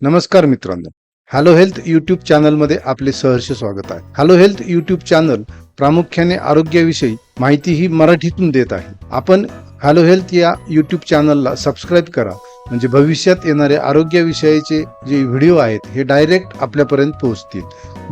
नमस्कार मित्रांनो, hello health YouTube चॅनलमध्ये आपले सहर्ष स्वागत आहे. हॅलो हेल्थ यूट्यूब चॅनल प्रामुख्याने आरोग्याविषयी माहिती ही मराठीतून देत आहे. आपण हॅलो हेल्थ या यूट्यूब चॅनलला सबस्क्राईब करा, म्हणजे भविष्यात येणारे आरोग्याविषयीचे जे व्हिडिओ आहेत हे डायरेक्ट आपल्यापर्यंत पोहोचतील.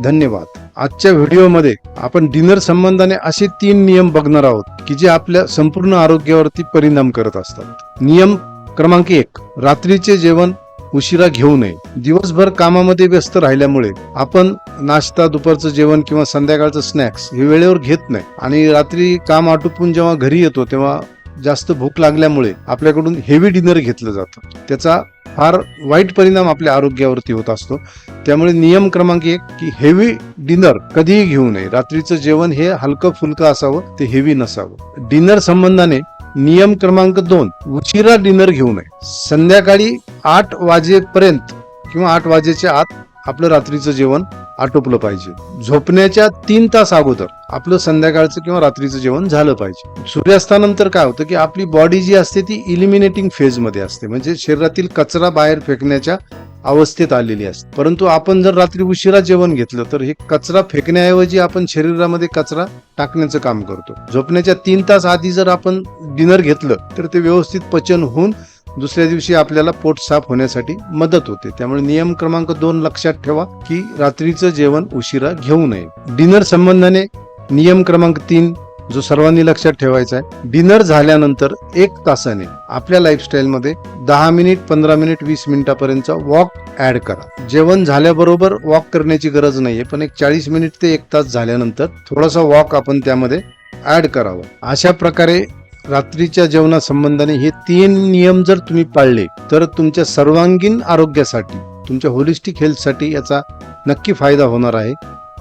धन्यवाद. आजच्या व्हिडिओमध्ये आपण डिनर संबंधाने असे 3 नियम बघणार आहोत की जे आपल्या संपूर्ण आरोग्यावरती परिणाम करत असतात. नियम क्रमांक 1, रात्रीचे जेवण उशिरा घेऊ नये. दिवसभर कामामध्ये व्यस्त राहिल्यामुळे आपण नाश्ता, दुपारचं जेवण किंवा संध्याकाळचं स्नॅक्स हे वेळेवर घेत नाही आणि रात्री काम आटोपून जेव्हा घरी येतो तेव्हा जास्त भूक लागल्यामुळे आपल्याकडून हेवी डिनर घेतलं जातं. त्याचा फार वाईट परिणाम आपल्या आरोग्यावरती होत असतो. त्यामुळे नियम क्रमांक 1 की हेवी डिनर कधीही घेऊ नये. रात्रीचं जेवण हे हलकं फुलकं असावं, ते हेवी नसावं. डिनर संबंधाने नियम क्रमांक 2, उशिरा डिनर घेऊ नये. संध्याकाळी 8 वाजेपर्यंत किंवा 8 वाजेच्या आत आपलं रात्रीचं जेवण आटोपलं पाहिजे. झोपण्याच्या 3 तास अगोदर आपलं संध्याकाळचं किंवा रात्रीचं जेवण झालं पाहिजे. सूर्यास्तानंतर काय होतं की आपली बॉडी जी असते ती इलिमिनेटिंग फेज मध्ये असते, म्हणजे शरीरातील कचरा बाहेर फेकण्याच्या अवस्थेत आलेली असते. परंतु आपण जर रात्री उशिरा जेवण घेतलं तर हे कचरा फेकण्याऐवजी आपण शरीरामध्ये कचरा टाकण्याचं काम करतो. झोपण्याच्या 3 तास आधी जर आपण डिनर घेतलं तर ते व्यवस्थित पचन होऊन दुसऱ्या दिवशी आपल्याला पोट साफ होण्यासाठी मदत होते. त्यामुळे नियम क्रमांक 2 लक्षात ठेवा की रात्रीचं जेवण उशिरा घेऊ नये. डिनर संबंधाने नियम क्रमांक 3 जो सर्वांनी लक्षात ठेवायचा आहे, डिनर झाल्यानंतर 1 तासाने आपल्या लाईफस्टाईल मध्ये 10 मिनिट, 15 मिनिट, 20 मिनिटापर्यंतचा वॉक ऍड करा. जेवण झाल्याबरोबर वॉक करण्याची गरज नाहीये, पण एक 40 मिनिट ते 1 तास झाल्यानंतर थोडासा वॉक आपण त्यामध्ये ऍड करावा. अशा प्रकारे रात्रीच्या जेवणासंबंधाने हे 3 नियम जर तुम्ही पाळले तर तुमच्या सर्वांगीण आरोग्यासाठी, तुमच्या होलिस्टिक हेल्थसाठी याचा नक्की फायदा होणार आहे.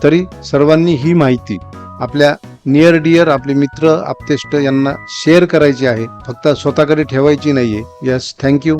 तरी सर्वांनी ही माहिती आपल्या नियर डिअर, आपले मित्र, आप्तेष्ट यांना शेअर करायची आहे, फक्त स्वतःकडे ठेवायची नाहीये. Yes, thank you.